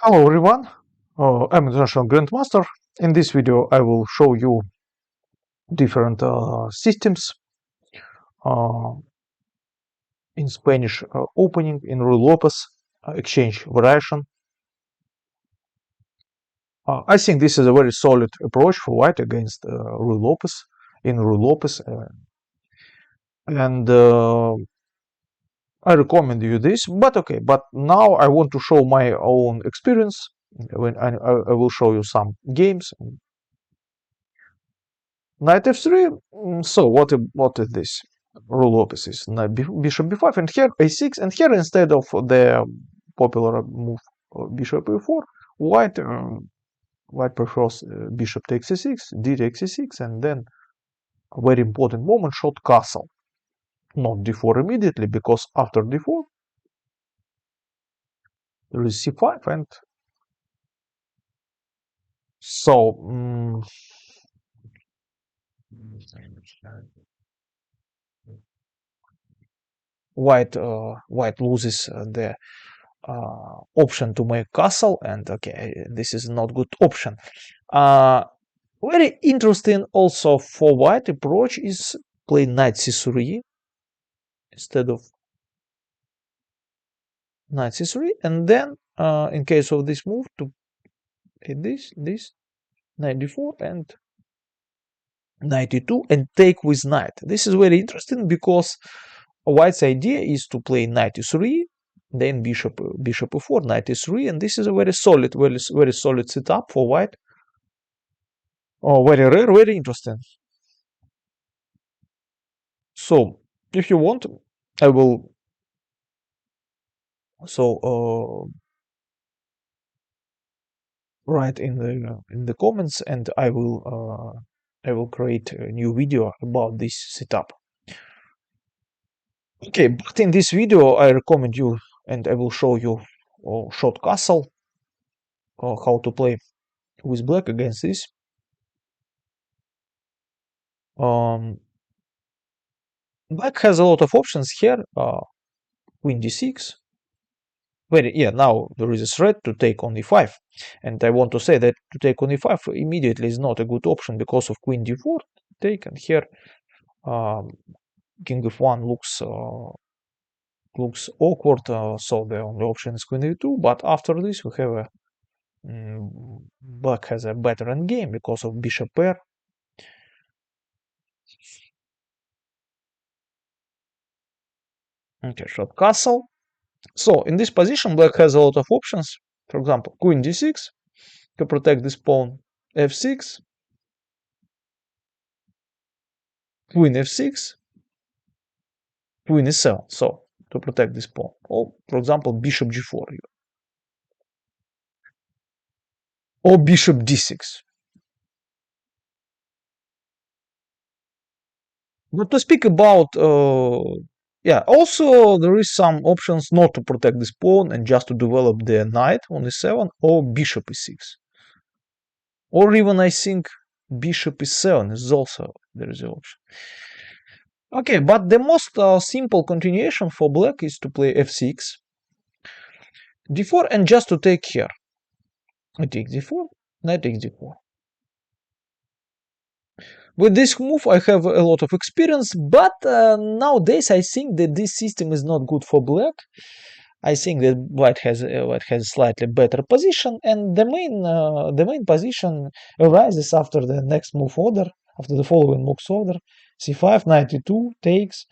Hello everyone, I'm International Grandmaster. In this video I will show you different systems uh, in Spanish opening, in Ruy Lopez, exchange variation. I think this is a very solid approach for white against Ruy Lopez, in Ruy Lopez, and I recommend you this, but okay, but now I want to show my own experience. When I will show you some games. Knight f3. So what is this? Ruy Lopez is bishop b5, and here a6, and here instead of the popular move bishop e4, white prefers bishop takes e6, d takes e6, and then a very important moment, short castle. Not d4 immediately, because after d4 there is c5, and so white loses the option to make castle, and okay, this is not good option. Very interesting also for white approach is play knight c3 instead of knight c3, and then in case of this move to this knight d4 and knight e2 and take with knight. This is very interesting because white's idea is to play knight e3, then bishop e4, knight e3, and this is a very solid, very solid setup for white. Oh, very rare, very interesting. So if you want, I will write in the comments, and I will create a new video about this setup. Okay, but in this video I recommend you, and I will show you short castle, how to play with black against this. Black has a lot of options here. Queen d6. Now there is a threat to take on e5, and I want to say that to take on e5 immediately is not a good option because of queen d4 take, and here king f1 looks awkward, so the only option is queen e2. But after this we have a black has a better endgame because of bishop pair. Okay, short castle. So in this position black has a lot of options. For example, queen d6 to protect this pawn, f6, queen f6, queen e7, so to protect this pawn. Or for example, bishop g4 or bishop d6. But to speak about also there is some options not to protect this pawn and just to develop the knight on e7 or bishop e6, or even I think bishop e7 is also there is an option. Okay, but the most simple continuation for black is to play f6, d4, and just to take here. I take d4, knight takes d4. With this move I have a lot of experience, but nowadays I think that this system is not good for black. I think that white has a slightly better position, and the main position arises after the next move order, after the following moves order: c5, knight e2 takes,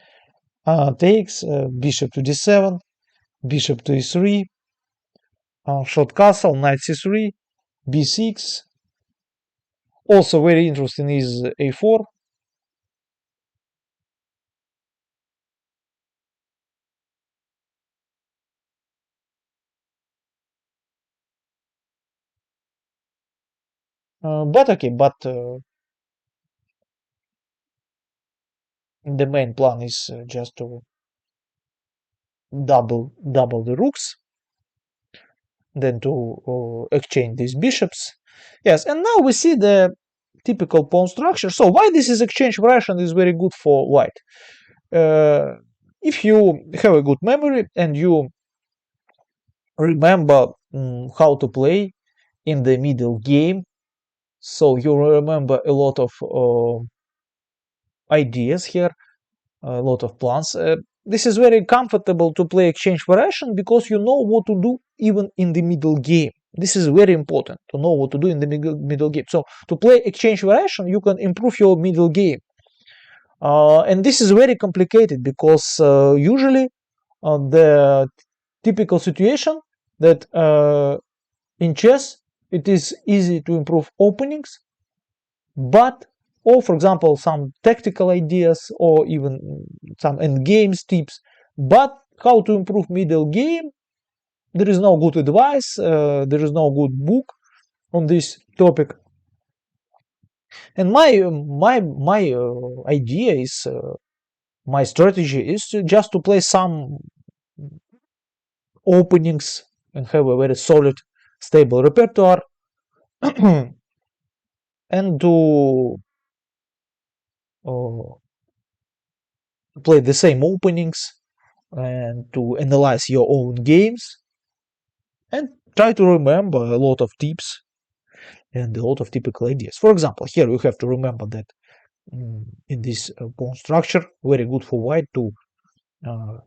bishop to d7, bishop to e3, short castle, knight c3, b6. Also very interesting is a4. But okay, but the main plan is just to double the rooks, then to exchange these bishops. Yes, and now we see the typical pawn structure. So why this is exchange variation is very good for white. If you have a good memory and you remember how to play in the middle game. So you remember a lot of ideas here, a lot of plans. This is very comfortable to play exchange variation because you know what to do even in the middle game. This is very important to know what to do in the middle game. So to play exchange variation, you can improve your middle game. And this is very complicated because usually the typical situation that in chess it is easy to improve openings, but or for example some tactical ideas or even some end games tips, but how to improve middle game, there is no good advice, there is no good book on this topic. And my idea is my strategy is just to play some openings and have a very solid stable repertoire and to uh, play the same openings and to analyze your own games and try to remember a lot of tips and a lot of typical ideas. For example, here you have to remember that in this pawn structure, very good for white uh,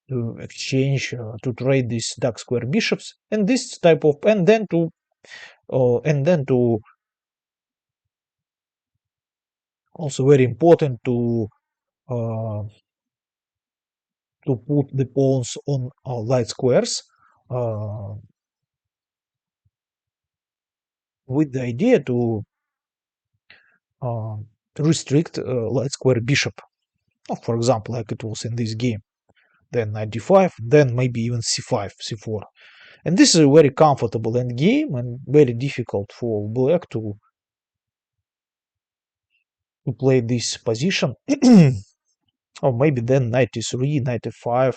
to exchange, to trade these dark square bishops, and this type of, and then to also very important uh, to put the pawns on light squares uh, with the idea uh, to restrict light square bishop. For example, like it was in this game. Then knight d5, then maybe even c5, c4. And this is a very comfortable endgame and very difficult for black to play this position. Or maybe then knight e3, knight f5.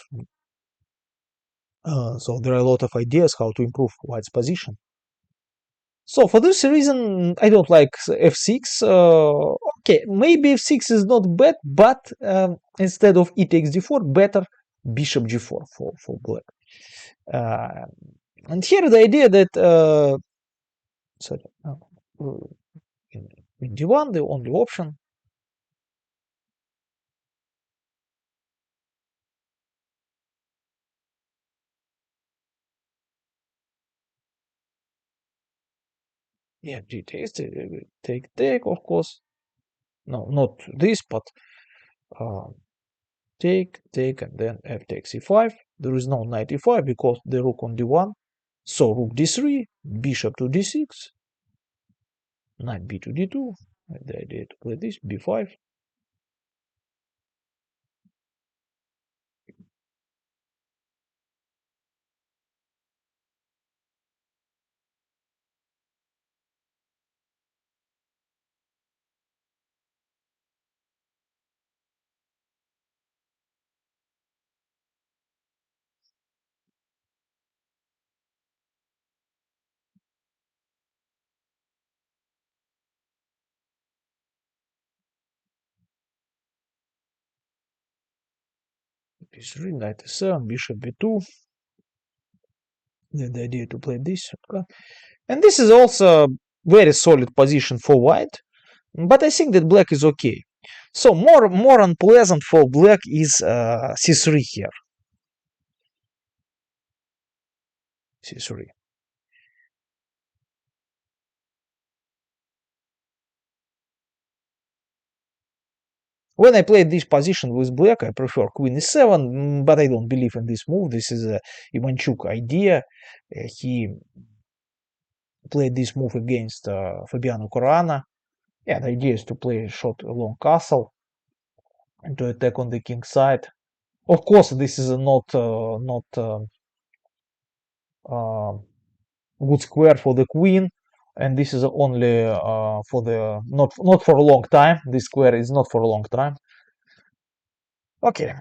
So there are a lot of ideas how to improve white's position. So for this reason, I don't like f6. Okay, maybe f6 is not bad, but instead of e takes d4, better bishop g4 for black. And here the idea that sorry, in d1 the only option. Yeah, g takes take of course. No, not this, but uh, take, and then f takes e5. There is no knight e5 because the rook on d1. So rook d3, bishop to d6, knight b to d2. The idea to play this, b5. b3, knight e7, bishop b2. Then the idea to play this. Okay. And this is also a very solid position for white. But I think that black is okay. So more unpleasant for black is c3 here. c3. When I played this position with black, I prefer queen e7, but I don't believe in this move. This is a Ivanchuk idea. He played this move against Fabiano Corana. Yeah, the idea is to play a shot along castle and to attack on the king side. Of course, this is not good square for the queen, and this is only for the not for a long time. This square is not for a long time. Okay.